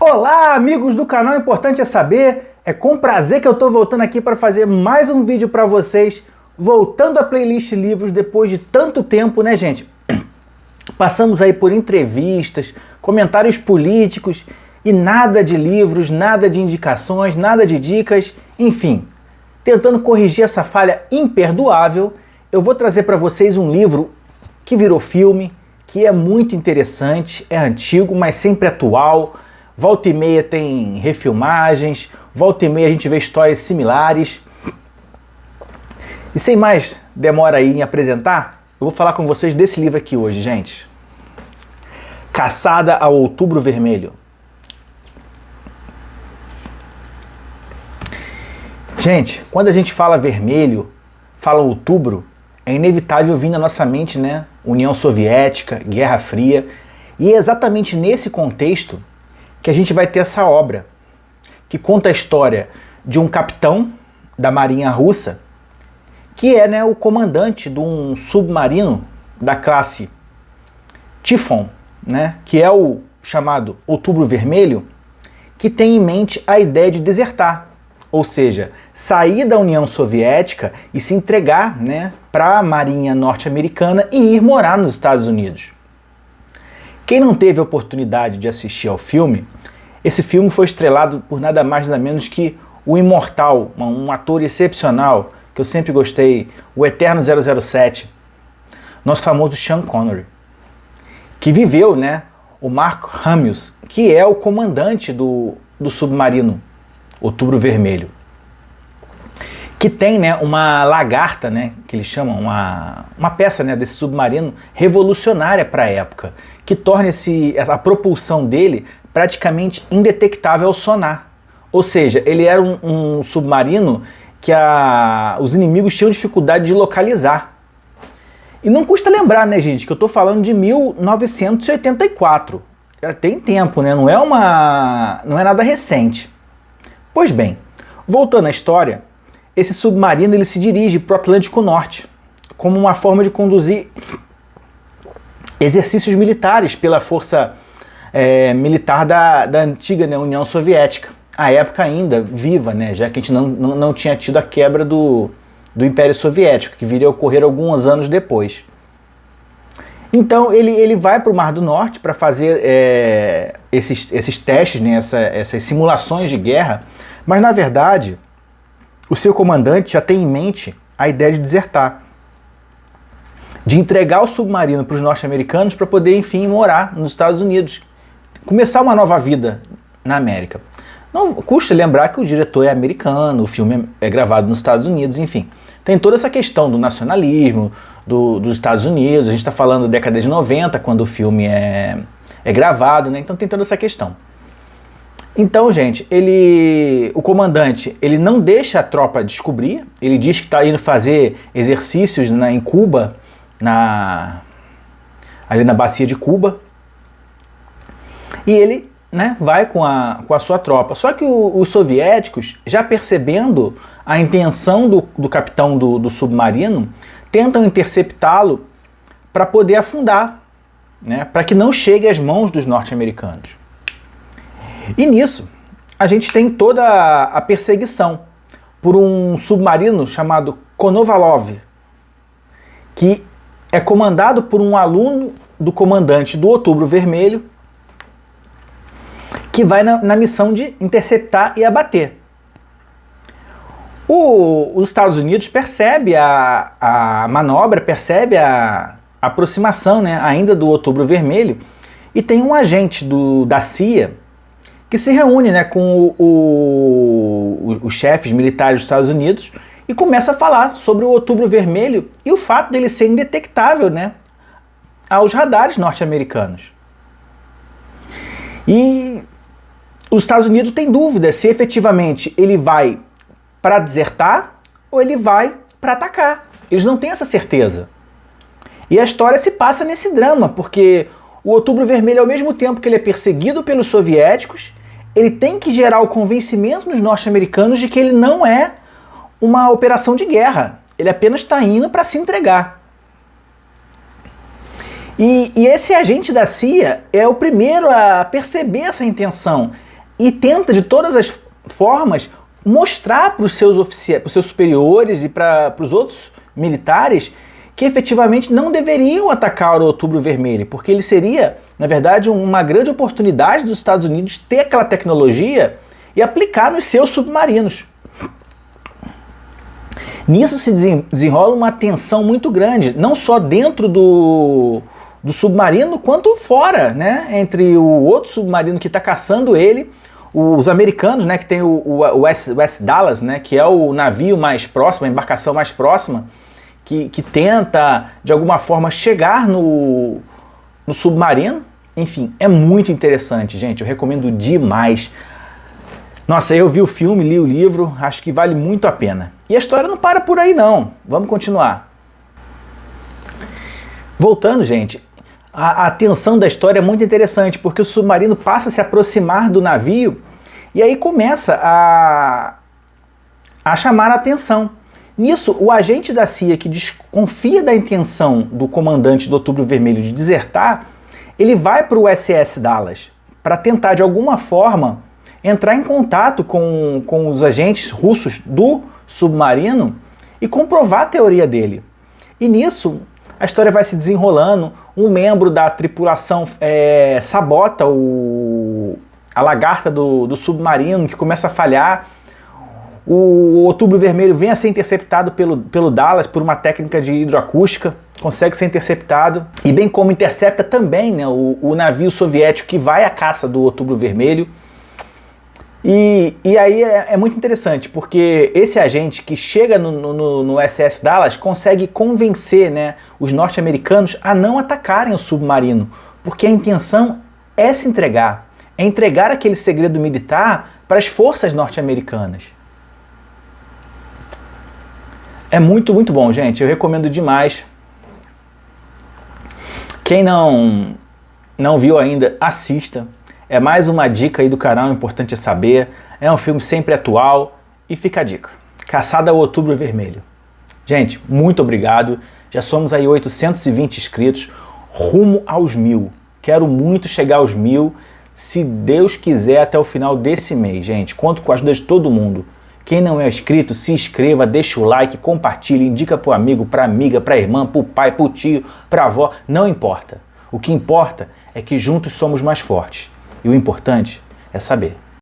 Olá, amigos do canal Importante é Saber. É com prazer que eu estou voltando aqui para fazer mais um vídeo para vocês, voltando à playlist livros depois de tanto tempo, né, gente? Passamos aí por entrevistas, comentários políticos e nada de livros, nada de indicações, nada de dicas, enfim. Tentando corrigir essa falha imperdoável, eu vou trazer para vocês um livro que virou filme, que é muito interessante, é antigo, mas sempre atual. Volta e meia tem refilmagens, volta e meia a gente vê histórias similares. E sem mais demora aí em apresentar, eu vou falar com vocês desse livro aqui hoje, gente. Caçada ao Outubro Vermelho. Gente, quando a gente fala vermelho, fala outubro, é inevitável vir na nossa mente, né? União Soviética, Guerra Fria. E é exatamente nesse contexto que a gente vai ter essa obra, que conta a história de um capitão da Marinha Russa, que é, né, o comandante de um submarino da classe Tifon, né, que é o chamado Outubro Vermelho, que tem em mente a ideia de desertar, ou seja, sair da União Soviética e se entregar, né, para a Marinha norte-americana e ir morar nos Estados Unidos. Quem não teve a oportunidade de assistir ao filme, esse filme foi estrelado por nada mais nada menos que o imortal, um ator excepcional, que eu sempre gostei, o eterno 007, nosso famoso Sean Connery, que viveu, né, o Mark Hamill, que é o comandante do submarino Outubro Vermelho, que tem, né, uma lagarta, né, que eles chamam, uma peça, né, desse submarino revolucionária para a época, que torna a propulsão dele praticamente indetectável ao sonar. Ou seja, ele era um submarino que os inimigos tinham dificuldade de localizar. E não custa lembrar, né, gente, que eu estou falando de 1984. Já tem tempo, né? Não é nada recente. Pois bem, voltando à história, esse submarino ele se dirige para o Atlântico Norte como uma forma de conduzir exercícios militares pela força militar da antiga, né, União Soviética, à época ainda viva, né, já que a gente não tinha tido a quebra do Império Soviético, que viria a ocorrer alguns anos depois. Então ele vai para o Mar do Norte para fazer esses testes, né, essas simulações de guerra, mas na verdade o seu comandante já tem em mente a ideia de desertar, de entregar o submarino para os norte-americanos para poder, enfim, morar nos Estados Unidos, começar uma nova vida na América. Não custa lembrar que o diretor é americano, o filme é gravado nos Estados Unidos, enfim. Tem toda essa questão do nacionalismo dos Estados Unidos, a gente está falando da década de 90, quando o filme é gravado, né? Então tem toda essa questão. Então, gente, o comandante, ele não deixa a tropa descobrir, ele diz que está indo fazer exercícios em Cuba, ali na bacia de Cuba, e ele, né, vai com a sua tropa. Só que os soviéticos, já percebendo a intenção do capitão do submarino, tentam interceptá-lo para poder afundar, né, para que não chegue às mãos dos norte-americanos. E nisso, a gente tem toda a perseguição por um submarino chamado Konovalov, que é comandado por um aluno do comandante do Outubro Vermelho, que vai na missão de interceptar e abater. Os Estados Unidos percebe a manobra, percebe a aproximação, né, ainda do Outubro Vermelho, e tem um agente da CIA que se reúne, né, com os chefes militares dos Estados Unidos e começa a falar sobre o Outubro Vermelho e o fato dele ser indetectável, né, aos radares norte-americanos. E os Estados Unidos têm dúvida se efetivamente ele vai para desertar ou ele vai para atacar. Eles não têm essa certeza. E a história se passa nesse drama, porque o Outubro Vermelho, ao mesmo tempo que ele é perseguido pelos soviéticos, ele tem que gerar o convencimento nos norte-americanos de que ele não é uma operação de guerra. Ele apenas está indo para se entregar. E esse agente da CIA é o primeiro a perceber essa intenção. e tenta de todas as formas mostrar para os seus oficiais, para os seus superiores e para os outros militares que efetivamente não deveriam atacar o Outubro Vermelho, porque ele seria, na verdade, uma grande oportunidade dos Estados Unidos ter aquela tecnologia e aplicar nos seus submarinos. Nisso se desenrola uma tensão muito grande, não só dentro do submarino, quanto fora, né? Entre o outro submarino que está caçando ele, os americanos, né? Que tem o USS Dallas, né? Que é o navio mais próximo, a embarcação mais próxima, que tenta, de alguma forma, chegar no submarino. Enfim, é muito interessante, gente. Eu recomendo demais. Nossa, eu vi o filme, li o livro, acho que vale muito a pena. E a história não para por aí, não. Vamos continuar. Voltando, gente, a tensão da história é muito interessante, porque o submarino passa a se aproximar do navio e aí começa a chamar a atenção. Nisso, o agente da CIA, que desconfia da intenção do comandante do Outubro Vermelho de desertar, ele vai para o USS Dallas para tentar, de alguma forma, entrar em contato com os agentes russos do submarino e comprovar a teoria dele. E nisso, a história vai se desenrolando, um membro da tripulação sabota a lagarta do submarino, que começa a falhar. O Outubro Vermelho vem a ser interceptado pelo Dallas por uma técnica de hidroacústica, consegue ser interceptado, e bem como intercepta também, né, o navio soviético que vai à caça do Outubro Vermelho. E aí é muito interessante, porque esse agente que chega no SS Dallas consegue convencer, né, os norte-americanos a não atacarem o submarino, porque a intenção é se entregar, é entregar aquele segredo militar para as forças norte-americanas. É muito, muito bom, gente. Eu recomendo demais. Quem não viu ainda, assista. É mais uma dica aí do canal, importante é saber. É um filme sempre atual e fica a dica. Caçada ao Outubro Vermelho. Gente, muito obrigado. Já somos aí 820 inscritos, rumo aos 1000. Quero muito chegar aos 1000, se Deus quiser, até o final desse mês, gente. Conto com a ajuda de todo mundo. Quem não é inscrito, se inscreva, deixa o like, compartilhe, indica pro amigo, pra amiga, pra irmã, pro pai, pro tio, pra avó, não importa. O que importa é que juntos somos mais fortes. E o importante é saber.